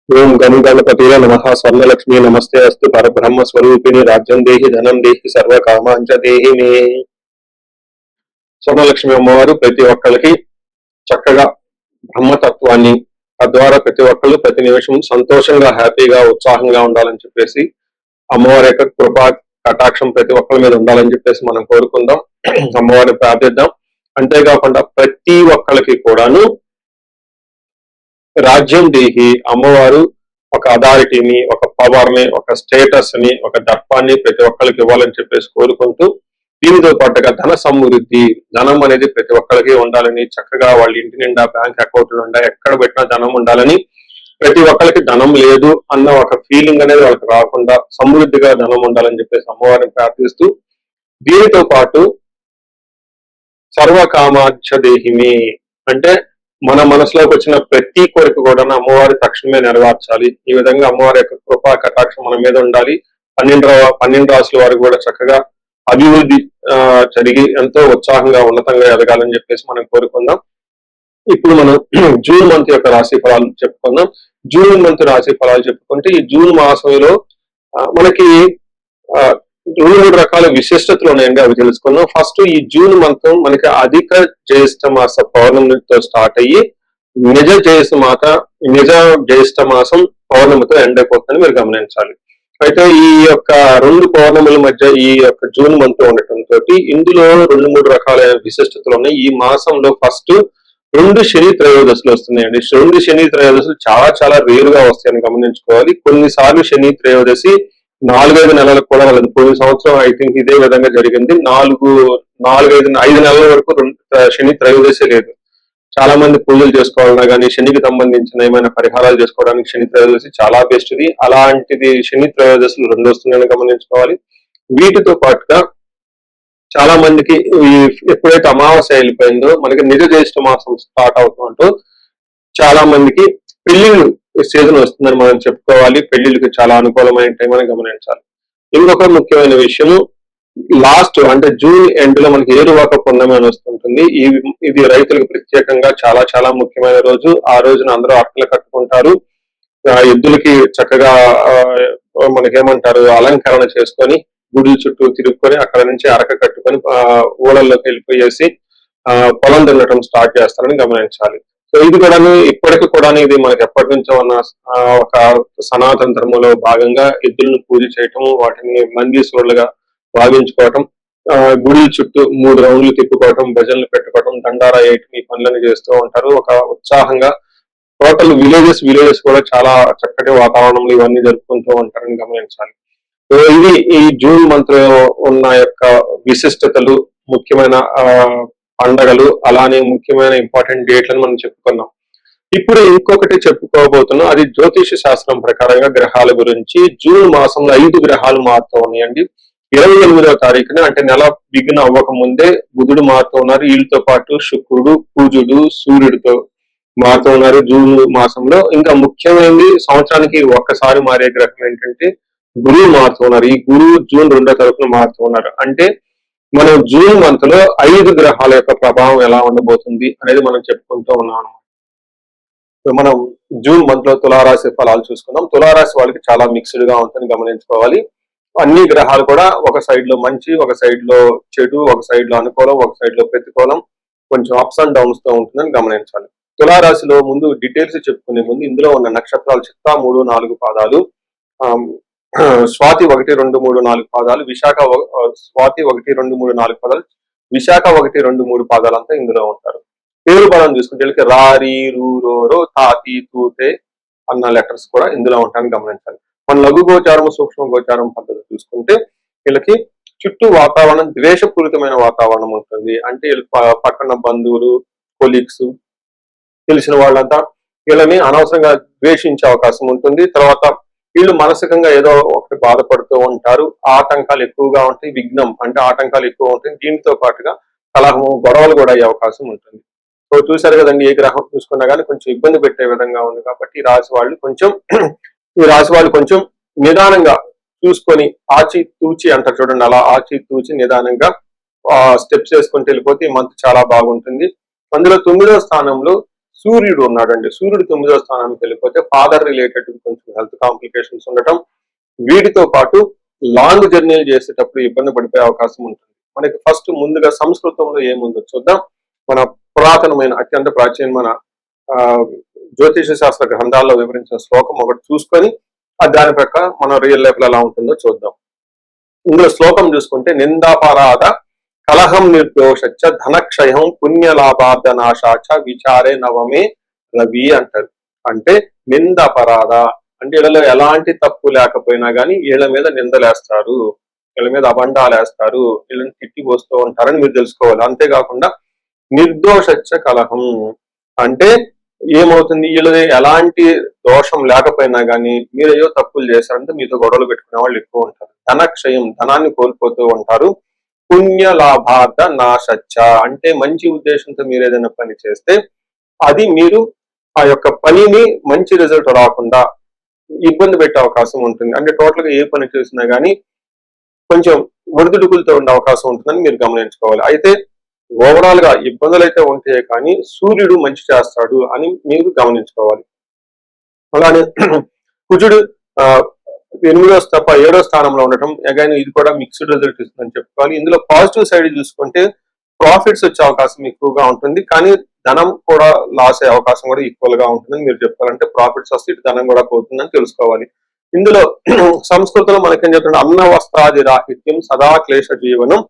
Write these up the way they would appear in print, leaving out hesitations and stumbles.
ఓం గం గణపతియ నమః స్వర్ణలక్ష్మీ నమస్తే అస్తు పరబ్రహ్మ స్వరూపిణి రాజ్యం దేహి ధనం దేహి సర్వకామాంచ దేహి మే. స్వర్ణలక్ష్మి అమ్మవారు ప్రతి ఒక్కరికి చక్కగా బ్రహ్మతత్వాన్ని, తద్వారా ప్రతి ఒక్కళ్ళు ప్రతి నిమిషం సంతోషంగా, హ్యాపీగా, ఉత్సాహంగా ఉండాలని చెప్పేసి అమ్మవారి యొక్క కృపా కటాక్షం ప్రతి ఒక్కరి మీద ఉండాలని చెప్పేసి మనం కోరుకుందాం, అమ్మవారిని ప్రార్థిద్దాం. అంతేకాకుండా ప్రతి ఒక్కరికి కూడాను రాజ్యం దేహి అమ్మవారు ఒక అథారిటీని, ఒక పవర్ ని, ఒక స్టేటస్ ని, ఒక దర్పాన్ని ప్రతి ఒక్కరికి ఇవ్వాలని చెప్పేసి కోరుకుంటూ, దీనితో పాటుగా ధన సమృద్ధి, ధనం అనేది ప్రతి ఒక్కరికి ఉండాలని, చక్కగా వాళ్ళ ఇంటి నిండా బ్యాంక్ అకౌంట్లు ఉండా ఎక్కడ పెట్టినా ధనం ఉండాలని, ప్రతి ఒక్కరికి ధనం లేదు అన్న ఒక ఫీలింగ్ అనేది వాళ్ళకి రాకుండా సమృద్ధిగా ధనం ఉండాలని చెప్పేసి అమ్మవారిని ప్రార్థిస్తూ, దీనితో పాటు సర్వకామాక్ష దేహిని అంటే మన మనసులోకి వచ్చిన ప్రతి కోరిక కూడా అమ్మవారి తక్షణమే నెరవేర్చాలి. ఈ విధంగా అమ్మవారి యొక్క కృపా కటాక్షం మన మీద ఉండాలి. 12 రాసుల వారికి కూడా చక్కగా అభివృద్ధి జరిగి ఎంతో ఉత్సాహంగా ఉన్నతంగా ఎదగాలని చెప్పేసి మనం కోరుకుందాం. ఇప్పుడు మనం జూన్ మంత్ యొక్క రాశి ఫలాలు చెప్పుకుందాం. జూన్ మంత్ రాశి ఫలాలు చెప్పుకుంటే ఈ జూన్ మాసంలో మనకి 2-3 రకాల విశిష్టతలు ఉన్నాయండి, అవి తెలుసుకుందాం. ఫస్ట్, ఈ జూన్ మంత్ మనకి అధిక జ్యేష్ఠ మాస పౌర్ణమితో స్టార్ట్ అయ్యి నిజ జ్యేష్ఠ మాసం పౌర్ణమితో ఎండ్ అయిపోతుందని మీరు గమనించాలి. అయితే ఈ యొక్క 2 పౌర్ణముల మధ్య ఈ యొక్క జూన్ మంత్ ఉండటంతో ఇందులో 2-3 రకాలైన విశిష్టతలు ఉన్నాయి. ఈ మాసంలో ఫస్ట్ 2 శని త్రయోదశులు వస్తున్నాయండి. 2 శని త్రయోదశులు చాలా చాలా రేరుగా వస్తాయని గమనించుకోవాలి. కొన్నిసార్లు శని త్రయోదశి 4-5 నెలలకు కూడా వెళ్ళదు. పోయిన సంవత్సరం ఐ థింక్ ఇదే విధంగా జరిగింది. 5 నెలల వరకు శని త్రయోదశి లేదు. చాలా మంది పూజలు చేసుకోవాలన్నా కానీ, శనికి సంబంధించిన ఏమైనా పరిహారాలు చేసుకోవడానికి శని త్రయోదశి చాలా బెస్ట్ ది. అలాంటిది శని త్రయోదశులు 2 వస్తున్నాయని గమనించుకోవాలి. వీటితో పాటుగా చాలా మందికి ఎప్పుడైతే అమావాస్య వెళ్ళిపోయిందో మనకి నిజ జ్యేష్ఠ మాసం స్టార్ట్ అవుతుంటూ చాలా మందికి పెళ్లిళ్ళు సీజన్ వస్తుందని మనం చెప్పుకోవాలి. పెళ్లిళ్ళకి చాలా అనుకూలమైన టైం అని గమనించాలి. ఇంకొక ముఖ్యమైన విషయము, లాస్ట్ అంటే జూన్ ఎండ్ లో మనకి ఏరువాక పున్నమి అని వస్తుంటుంది. ఇది రైతులకు ప్రత్యేకంగా చాలా చాలా ముఖ్యమైన రోజు. ఆ రోజున అందరూ అట్టలు కట్టుకుంటారు. ఎద్దులకి చక్కగా మనకేమంటారు అలంకరణ చేసుకొని గుడి చుట్టూ తిరుగుకొని అక్కడ నుంచి అరక కట్టుకొని ఊళ్ళల్లోకి వెళ్ళిపోయేసి పొలం దున్నటం స్టార్ట్ చేస్తారని గమనించాలి. సో ఇది కూడా ఇప్పటికి కూడా ఇది మనకి ఎప్పటి నుంచో ఉన్న ఒక సనాతన ధర్మంలో భాగంగా ఎద్దులను పూజ చేయటం, వాటిని నందీశ్వరులుగా భావించుకోవటం, గుడి చుట్టూ 3 రౌండ్లు తిప్పుకోవటం, భజనలు పెట్టుకోవటం, దండారా వేయటం, ఈ పనులను చేస్తూ ఉంటారు. ఒక ఉత్సాహంగా టోటల్ విలేజెస్ కూడా చాలా చక్కటి వాతావరణంలో ఇవన్నీ జరుపుకుంటూ ఉంటారని గమనించాలి. సో ఇది ఈ జూన్ మంత్ లో ఉన్న యొక్క విశిష్టతలు, ముఖ్యమైన పండగలు, అలానే ముఖ్యమైన ఇంపార్టెంట్ డేట్లను మనం చెప్పుకున్నాం. ఇప్పుడు ఇంకొకటి చెప్పుకోబోతున్నాం, అది జ్యోతిష శాస్త్రం ప్రకారంగా గ్రహాల గురించి. జూన్ మాసంలో 5 గ్రహాలు మారుతూ ఉన్నాయండి. 28వ తారీఖున అంటే నెల బిగిన అవ్వక ముందే బుధుడు మారుతూ ఉన్నారు. వీళ్ళతో పాటు శుక్రుడు, కుజుడు, సూర్యుడితో మారుతూ ఉన్నారు జూన్ మాసంలో. ఇంకా ముఖ్యమైనది సంవత్సరానికి ఒక్కసారి మారే గ్రహం ఏంటంటే గురువు మారుతూ ఉన్నారు. ఈ గురువు జూన్ 2వ తారీఖున మారుతూ ఉన్నారు. అంటే మనం జూన్ మంత్ లో 5 గ్రహాల యొక్క ప్రభావం ఎలా ఉండబోతుంది అనేది మనం చెప్పుకుంటూ ఉన్నాం అనమాట. మనం జూన్ మంత్ లో తులారాశి ఫలాలు చూసుకుందాం. తులారాశి వాళ్ళకి చాలా మిక్స్డ్ గా ఉంటుందని గమనించుకోవాలి. అన్ని గ్రహాలు కూడా ఒక సైడ్ లో మంచి, ఒక సైడ్ లో చెడు, ఒక సైడ్ లో అనుకూలం, ఒక సైడ్ లో ప్రతికూలం, కొంచెం అప్స్ అండ్ డౌన్స్ తో ఉంటుందని గమనించాలి. తులారాశిలో ముందు డీటెయిల్స్ చెప్పుకునే ముందు ఇందులో ఉన్న నక్షత్రాలు చిత్తా 3-4 పాదాలు, స్వాతి 1-2-3-4 పాదాలు, స్వాతి 1-2-3-4 పాదాలు, విశాఖ 1-2-3 పాదాలంతా ఇందులో ఉంటారు. పేరు బలం చూసుకుంటే వీళ్ళకి రారి, రూరో, తాతి, తూతే అన్న లెటర్స్ కూడా ఇందులో ఉంటాయని గమనించాలి. మన లఘు గోచారం, సూక్ష్మ గోచారం పద్ధతి చూసుకుంటే వీళ్ళకి చుట్టూ వాతావరణం ద్వేషపూరితమైన వాతావరణం ఉంటుంది. అంటే వీళ్ళు పక్కన బంధువులు, కొలీగ్స్, తెలిసిన వాళ్ళంతా వీళ్ళని అనవసరంగా ద్వేషించే అవకాశం ఉంటుంది. తర్వాత వీళ్ళు మానసికంగా ఏదో ఒకటి బాధపడుతూ ఉంటారు. ఆటంకాలు ఎక్కువగా ఉంటాయి. విఘ్నం అంటే ఆటంకాలు ఎక్కువ ఉంటాయి. దీనితో పాటుగా కలహము, గొడవలు కూడా అయ్యే అవకాశం ఉంటుంది. సో చూసారు కదండి, ఏ గ్రహం చూసుకున్నా కానీ కొంచెం ఇబ్బంది పెట్టే విధంగా ఉంది. కాబట్టి ఈ రాశి వాళ్ళు కొంచెం నిదానంగా చూసుకొని ఆచి తూచి అంటారు చూడండి, అలా ఆచి తూచి నిదానంగా స్టెప్స్ వేసుకుంటూ వెళ్ళిపోతే ఈ మంత్ చాలా బాగుంటుంది. అందులో 9వ స్థానంలో సూర్యుడు ఉన్నాడండి. సూర్యుడు 9వ స్థానానికి వెళ్ళిపోతే ఫాదర్ రిలేటెడ్ కొంచెం హెల్త్ కాంప్లికేషన్స్ ఉండటం, వీటితో పాటు లాంగ్ జర్నీలు చేసేటప్పుడు ఇబ్బంది పడిపోయే అవకాశం ఉంటుంది. మనకి ఫస్ట్ ముందుగా సంస్కృతంలో ఏముందో చూద్దాం. మన పురాతనమైన అత్యంత ప్రాచీనమైన జ్యోతిష శాస్త్ర గ్రంథాల్లో వివరించిన శ్లోకం ఒకటి చూసుకొని దాని ప్రకారం మన రియల్ లైఫ్ లో ఎలా ఉంటుందో చూద్దాం. ఇందులో శ్లోకం చూసుకుంటే నిందాపరాధ కలహం నిర్దోషచ్చ ధనక్షయం పుణ్యలాభార్థ నాశాచ విచారే నవమే రవి అంటారు. అంటే నిందాపరాధ అంటే వీళ్ళలో ఎలాంటి తప్పు లేకపోయినా కానీ వీళ్ళ మీద నిందలేస్తారు, వీళ్ళ మీద అబండాలేస్తారు, వీళ్ళని తిట్టి పోస్తూ ఉంటారని మీరు తెలుసుకోవాలి. అంతేకాకుండా నిర్దోషచ్చ కలహం అంటే ఏమవుతుంది, వీళ్ళది ఎలాంటి దోషం లేకపోయినా కానీ మీరు ఏదో తప్పులు చేశారంటే మీతో గొడవలు పెట్టుకునే వాళ్ళు ఎక్కువ ఉంటారు. ధనక్షయం ధనాన్ని కోల్పోతూ ఉంటారు. పుణ్య లాభార్థ నాశచ్చ అంటే మంచి ఉద్దేశంతో మీరు ఏదైనా పని చేస్తే అది మీరు ఆ యొక్క పనిని మంచి రిజల్ట్ రాకుండా ఇబ్బంది పెట్టే అవకాశం ఉంటుంది. అంటే టోటల్ గా ఏ పని చేసినా కానీ కొంచెం ఒడిదుడుకులతో ఉండే అవకాశం ఉంటుందని మీరు గమనించుకోవాలి. అయితే ఓవరాల్ గా ఇబ్బందులు అయితే ఉంటాయి కానీ సూర్యుడు మంచి చేస్తాడు అని మీరు గమనించుకోవాలి. అలానే కుజుడు 7వ స్థానంలో ఉండటం అగైన్ ఇది కూడా మిక్స్డ్ రిజల్ట్ ఇస్తుందని చెప్పుకోవాలి. ఇందులో పాజిటివ్ సైడ్ చూసుకుంటే ప్రాఫిట్స్ వచ్చే అవకాశం ఎక్కువగా ఉంటుంది, కానీ ధనం కూడా లాస్ అయ్యే అవకాశం కూడా ఈక్వల్ గా ఉంటుందని మీరు చెప్పాలంటే ప్రాఫిట్స్ వస్తే ఇటు ధనం కూడా పోతుందని తెలుసుకోవాలి. ఇందులో సంస్కృతంలో మనకేం చెప్తుంటే అన్న వస్త్రాది రాహిత్యం సదా క్లేశ జీవనం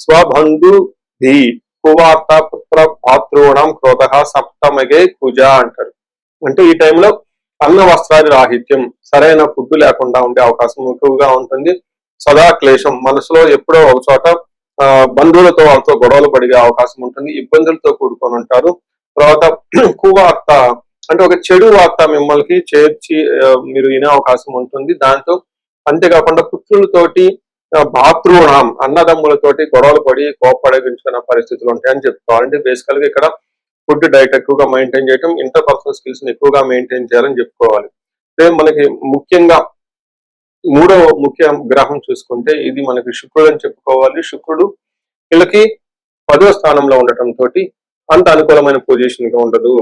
స్వబంధు ధీ కువార్త పుత్ర పాత్రోణం క్రోధ సప్తమగే కుజ అంటారు. అంటే ఈ టైంలో అన్న వస్త్రాది రాహిత్యం సరైన ఫుడ్ లేకుండా ఉండే అవకాశం ఎక్కువగా ఉంటుంది. సదా క్లేశం మనసులో ఎప్పుడో ఒక చోట బంధువులతో వాళ్ళతో గొడవలు పడే అవకాశం ఉంటుంది, ఇబ్బందులతో కూడుకొని ఉంటారు. తర్వాత కువార్త అంటే ఒక చెడు వార్త మిమ్మల్ని చేర్చి మీరు వినే అవకాశం ఉంటుంది. దాంతో అంతేకాకుండా పుత్రులతోటి భాతృణం అన్నదమ్ములతోటి గొడవలు పడి కోపడగించుకున్న పరిస్థితులు ఉంటాయని చెప్పుకోవాలంటే బేసికల్ గా ఇక్కడ ఫుడ్ డైట్ ఎక్కువగా మెయింటైన్ చేయడం, ఇంటర్ పర్సనల్ స్కిల్స్ ని ఎక్కువగా మెయింటైన్ చేయాలని చెప్పుకోవాలి. మనకి ముఖ్యంగా 3వ ముఖ్య గ్రహం చూసుకుంటే ఇది మనకి శుక్రుడు అని చెప్పుకోవాలి. శుక్రుడు వీళ్ళకి 10వ స్థానంలో ఉండటంతో అంత అనుకూలమైన పొజిషన్ గా ఉండదు,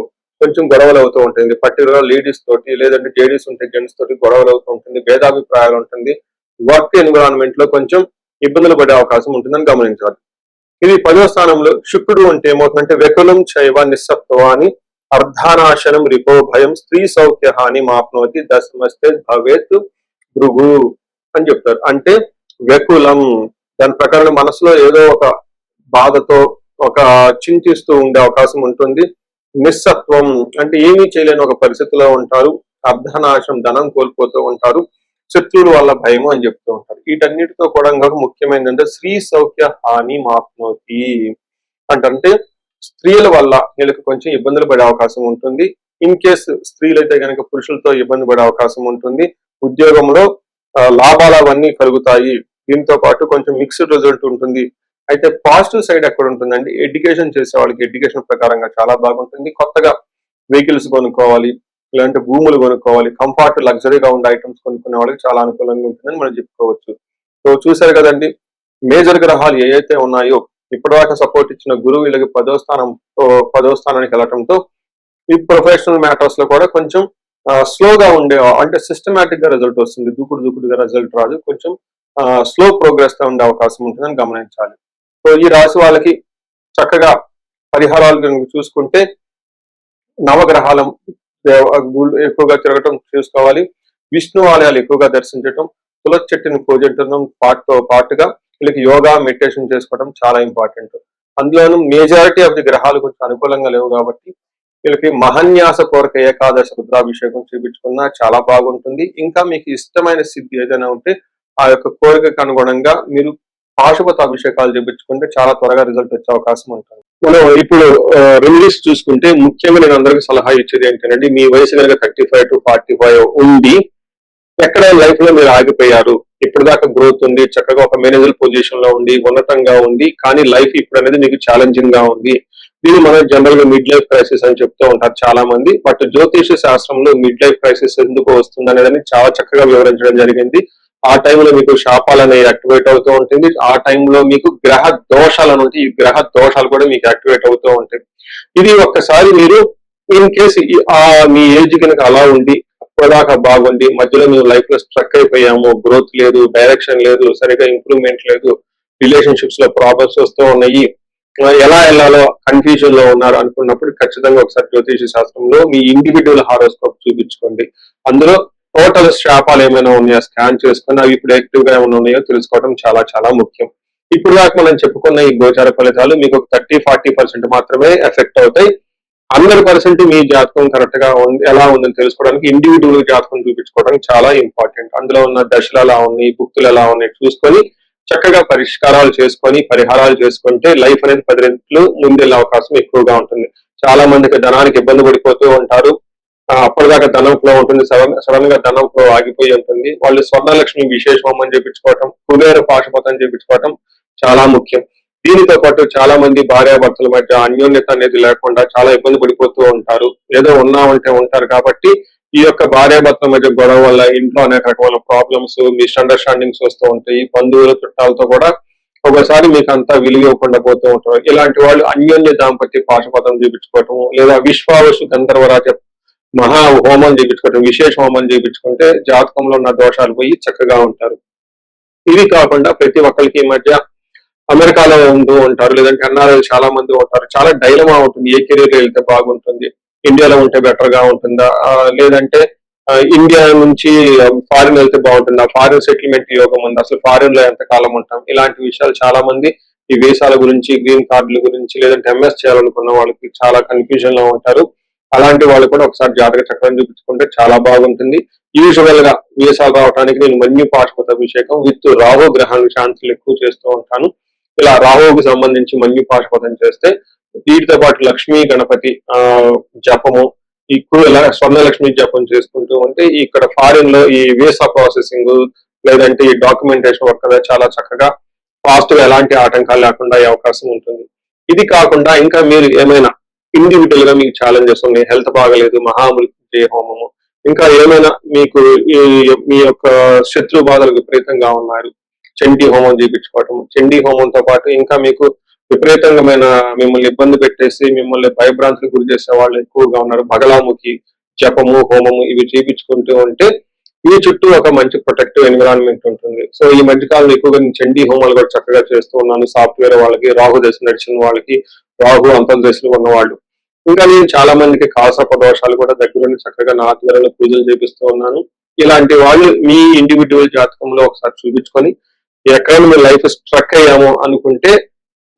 కొంచెం గొడవలు అవుతూ ఉంటుంది. పర్టికులర్ లేడీస్ తోటి లేదంటే జేడీస్ ఉంటే జెంట్స్ తోటి గొడవలు అవుతూ ఉంటుంది, భేదాభిప్రాయాలు ఉంటుంది, వర్క్ ఎన్విరాన్మెంట్ లో కొంచెం ఇబ్బందులు పడే అవకాశం ఉంటుందని గమనించాలి. ఇది 10వ స్థానంలో శుక్రుడు అంటే ఏమవుతుందంటే వెకులం చైవ నిస్సత్వాన్ని అర్ధానాశనం రిపో భయం స్త్రీ సౌఖ్య హాని మాప్నోతి దశమస్తే భవేత్ భృగు అని చెప్తారు. అంటే వెకులం దాని ప్రకారం మనసులో ఏదో ఒక బాధతో ఒక చింతిస్తూ ఉండే అవకాశం ఉంటుంది. నిస్సత్వం అంటే ఏమీ చేయలేని ఒక పరిస్థితిలో ఉంటారు. అర్ధనాశం ధనం కోల్పోతూ ఉంటారు. శత్రువుల వల్ల భయము అని చెప్తూ ఉంటారు. వీటన్నిటితో కూడా ఇంకొక ముఖ్యమైనదంటే స్త్రీ సౌఖ్య హాని మాప్నోతి అంటే స్త్రీల వల్ల వీళ్ళకి కొంచెం ఇబ్బందులు పడే అవకాశం ఉంటుంది. ఇన్ కేసు స్త్రీలు అయితే కనుక పురుషులతో ఇబ్బంది పడే అవకాశం ఉంటుంది. ఉద్యోగంలో లాభాలు అవన్నీ కలుగుతాయి. దీంతో పాటు కొంచెం మిక్స్డ్ రిజల్ట్ ఉంటుంది. అయితే పాజిటివ్ సైడ్ ఎక్కడ ఉంటుందండి, ఎడ్యుకేషన్ చేసే వాళ్ళకి ఎడ్యుకేషన్ ప్రకారంగా చాలా బాగుంటుంది. కొత్తగా వెహికల్స్ కొనుక్కోవాలి, ఇలాంటి భూములు కొనుక్కోవాలి, కంఫర్ట్ లగ్జరీగా ఉండే ఐటమ్స్ కొనుక్కునే వాళ్ళకి చాలా అనుకూలంగా ఉంటుందని మనం చెప్పుకోవచ్చు. సో చూసారు కదండి, మేజర్ గ్రహాలు ఏవైతే ఉన్నాయో ఇప్పటిదాకా సపోర్ట్ ఇచ్చిన గురువు వీళ్ళకి 10వ స్థానానికి వెళ్ళటంతో ఈ ప్రొఫెషనల్ మ్యాటర్స్ లో కూడా కొంచెం స్లోగా ఉండే అంటే సిస్టమేటిక్ గా రిజల్ట్ వస్తుంది, దూకుడుగా రిజల్ట్ రాదు, కొంచెం స్లో ప్రోగ్రెస్ గా ఉండే అవకాశం ఉంటుందని గమనించాలి. సో ఈ రాశి వాళ్ళకి చక్కగా పరిహారాలు కనుక చూసుకుంటే నవగ్రహాల ఎక్కువగా తిరగటం చూసుకోవాలి, విష్ణు ఆలయాలు ఎక్కువగా దర్శించటం, తులసి చెట్టుని పూజించడం తో పాటుగా వీళ్ళకి యోగా మెడిటేషన్ చేసుకోవడం చాలా ఇంపార్టెంట్. అందులోనూ మేజారిటీ ఆఫ్ ది గ్రహాలు కొంచెం అనుకూలంగా లేవు కాబట్టి వీళ్ళకి మహన్యాస పూర్వక ఏకాదశ రుద్రాభిషేకం చూపించుకున్నా చాలా బాగుంటుంది. ఇంకా మీకు ఇష్టమైన సిద్ధి ఏదైనా ఉంటే ఆ యొక్క కోరికకు అనుగుణంగా మీరు పాశుపత అభిషేకాలు చూపించుకుంటే చాలా త్వరగా రిజల్ట్ వచ్చే అవకాశం ఉంటుంది. మనం ఇప్పుడు రెమెడీస్ చూసుకుంటే ముఖ్యంగా నేను అందరికీ సలహా ఇచ్చేది ఏంటంటే మీ వయసు కనుక 35 to 45 ఉంది, ఎక్కడ లైఫ్ లో మీరు ఆగిపోయారు, ఇప్పుడు దాకా గ్రోత్ ఉంది, చక్కగా ఒక మేనేజర్ పొజిషన్ లో ఉండి ఉన్నతంగా ఉంది, కానీ లైఫ్ ఇప్పుడు అనేది మీకు ఛాలెంజింగ్ గా ఉంది. దీన్ని మనం జనరల్ గా మిడ్ లైఫ్ క్రైసిస్ అని చెప్తూ ఉంటారు చాలా మంది. బట్ జ్యోతిష శాస్త్రంలో మిడ్ లైఫ్ క్రైసిస్ ఎందుకు వస్తుంది అనేది చాలా చక్కగా వివరించడం జరిగింది. ఆ టైంలో మీకు శాపాలు అనేవి యాక్టివేట్ అవుతూ ఉంటుంది, ఆ టైంలో మీకు గ్రహ దోషాలు అనేది ఈ గ్రహ దోషాలు కూడా మీకు యాక్టివేట్ అవుతూ ఉంటాయి. ఇది ఒక్కసారి మీరు ఇన్ కేసు మీ ఏజ్ కనుక అలా ఉండి ఇప్పటిదాకా బాగుంది, మధ్యలో మేము లైఫ్ లో స్ట్రక్ అయిపోయాము, గ్రోత్ లేదు, డైరెక్షన్ లేదు, సరిగా ఇంప్రూవ్మెంట్ లేదు, రిలేషన్షిప్స్ లో ప్రాబ్లమ్స్ వస్తూ ఉన్నాయి, ఎలా వెళ్ళాలో కన్ఫ్యూజన్ లో ఉన్నారు అనుకున్నప్పుడు ఖచ్చితంగా ఒకసారి జ్యోతిష శాస్త్రంలో మీ ఇండివిడ్యువల్ హారోస్కోప్ చూపించుకోండి. అందులో టోటల్ శాపాలు ఏమైనా ఉన్నాయో స్కాన్ చేసుకొని అవి ఇప్పుడు యాక్టివ్ గా ఏమైనా ఉన్నాయో తెలుసుకోవడం చాలా చాలా ముఖ్యం. ఇప్పుడు దాకా మనం చెప్పుకున్న ఈ గోచార ఫలితాలు మీకు ఒక 30-40% మాత్రమే ఎఫెక్ట్ అవుతాయి. 100% మీ జాతకం కరెక్ట్ గా ఉంది ఎలా ఉందని తెలుసుకోవడానికి ఇండివిడ్యువల్ జాతకం చూపించుకోవడానికి చాలా ఇంపార్టెంట్. అందులో ఉన్న దశలు ఎలా ఉన్నాయి, భుక్తులు ఎలా ఉన్నాయి చూసుకొని చక్కగా పరిష్కారాలు చేసుకొని పరిహారాలు చేసుకుంటే లైఫ్ అనేది 10 రెట్లు ముందెళ్ళే అవకాశం ఎక్కువగా ఉంటుంది. చాలా మందికి ధనానికి ఇబ్బంది పడిపోతూ ఉంటారు. అప్పటిదాకా ధనం ఫ్లో ఉంటుంది, సడన్ గా ధనం ఫ్లో ఆగిపోయి ఉంటుంది. వాళ్ళు స్వర్ణలక్ష్మి విశేష హోమం చేయించుకోవటం, కుబేర పాశుపతం చేయించుకోవటం చాలా ముఖ్యం. దీనితో పాటు చాలా మంది భార్యాభర్తల మధ్య అన్యోన్యత అనేది లేకుండా చాలా ఇబ్బంది పడిపోతూ ఉంటారు. ఏదో ఉన్నామంటే ఉంటారు కాబట్టి ఈ యొక్క భార్యాభర్తల మధ్య గొడవ వల్ల ఇంట్లో అనేక రకమైన ప్రాబ్లమ్స్, మిస్అండర్స్టాండింగ్స్ వస్తూ ఉంటాయి. బంధువుల చుట్టాలతో కూడా ఒకసారి మీకు అంతా విలువకుండా పోతూ ఉంటారు. ఇలాంటి వాళ్ళు అన్యోన్య దాంపత్య పాశుపతం చేయించుకోవటం లేదా విశ్వావసు గంధర్వరాజ మహా హోమం చేయించుకోవటం, విశేష హోమం చేయించుకుంటే జాతకంలో ఉన్న దోషాలు పోయి చక్కగా ఉంటారు. ఇవి కాకుండా ప్రతి ఒక్కరికి ఈ మధ్య అమెరికాలో ఉంటూ ఉంటారు, లేదంటే ఎన్ఆర్ఐ చాలా మంది ఉంటారు. చాలా డైలమా ఉంటుంది, ఏ కెరీర్ వెళ్తే బాగుంటుంది, ఇండియాలో ఉంటే బెటర్ గా ఉంటుందా, లేదంటే ఇండియా నుంచి ఫారిన్ వెళ్తే బాగుంటుందా, ఫారిన్ సెటిల్మెంట్ యోగం ఉంది, అసలు ఫారిన్ లో ఎంత కాలం ఉంటాం, ఇలాంటి విషయాలు చాలా మంది ఈ వీసాల గురించి, గ్రీన్ కార్డుల గురించి, లేదంటే ఎంఎస్ చేయాలనుకున్న వాళ్ళకి చాలా కన్ఫ్యూజన్ లో ఉంటారు. అలాంటి వాళ్ళు కూడా ఒకసారి జాతక చక్రం చూపించుకుంటే చాలా బాగుంటుంది. యూజువల్ గా వీసాలు రావడానికి నేను మన్యు పాశుపత అభిషేకం విత్ రాహు గ్రహానికి శాంతులు ఎక్కువ చేస్తూ ఉంటాను. ఇలా రాహువుకి సంబంధించి మన్యు పాశుపతం చేస్తే వీటితో పాటు లక్ష్మీ గణపతి జపము, ఎక్కువ స్వర్ణలక్ష్మి జపం చేసుకుంటూ ఉంటే ఇక్కడ ఫారిన్ లో ఈ వీసా ప్రాసెసింగ్ లేదంటే ఈ డాక్యుమెంటేషన్ వర్క్ అనేది చాలా చక్కగా ఫాస్ట్ గా ఎలాంటి ఆటంకాలు లేకుండా అయ్యే అవకాశం ఉంటుంది. ఇది కాకుండా ఇంకా మీరు ఏమైనా ఇండివిజువల్ గా మీకు ఛాలెంజెస్ ఉన్నాయి, హెల్త్ బాగలేదు, మహామృత్యుంజయ హోమము, ఇంకా ఏమైనా మీకు మీ యొక్క శత్రు బాధలు విపరీతంగా ఉన్నారు, చండీ హోమం చేయించుకోవటం, చండీ హోమంతో పాటు ఇంకా మీకు విపరీతమైన మిమ్మల్ని ఇబ్బంది పెట్టేసి మిమ్మల్ని భయభ్రాంతులకు గురి చేసే వాళ్ళు ఎక్కువగా ఉన్నారు, బగలాముఖి జపము హోమము ఇవి చేయించుకుంటూ ఉంటే మీ చుట్టూ ఒక మంచి ప్రొటెక్టివ్ ఎన్విరాన్మెంట్ ఉంటుంది. సో ఈ మధ్యకాలంలో ఎక్కువగా నేను చండీ హోమాలు కూడా చక్కగా చేస్తూ ఉన్నాను. సాఫ్ట్వేర్ వాళ్ళకి, రాహు దశ నడిచిన వాళ్ళకి, రాహు అంతర్దశలు ఉన్న వాళ్ళు, ఇంకా నేను చాలా మందికి కాసప దోషాలు కూడా దగ్గరుండి చక్కగా నా ఆధ్వర్యంలో పూజలు చేపిస్తూ ఉన్నాను. ఇలాంటి వాళ్ళు మీ ఇండివిడ్యువల్ జాతకంలో ఒకసారి చూపించుకొని ఎక్కడైనా మీ లైఫ్ స్ట్రక్ అయ్యాము అనుకుంటే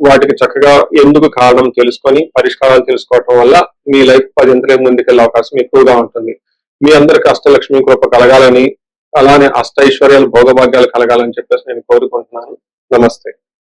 వాటికి చక్కగా ఎందుకు కారణం తెలుసుకొని పరిష్కారాలు తెలుసుకోవటం వల్ల మీ లైఫ్ 10 ముందుకెళ్లే అవకాశం ఎక్కువగా ఉంటుంది. మీ అందరికి అష్టలక్ష్మి కృప కలగాలని, అలానే అష్టైశ్వర్యాలు భోగభాగ్యాలు కలగాలని చెప్పేసి నేను కోరుకుంటున్నాను. నమస్తే.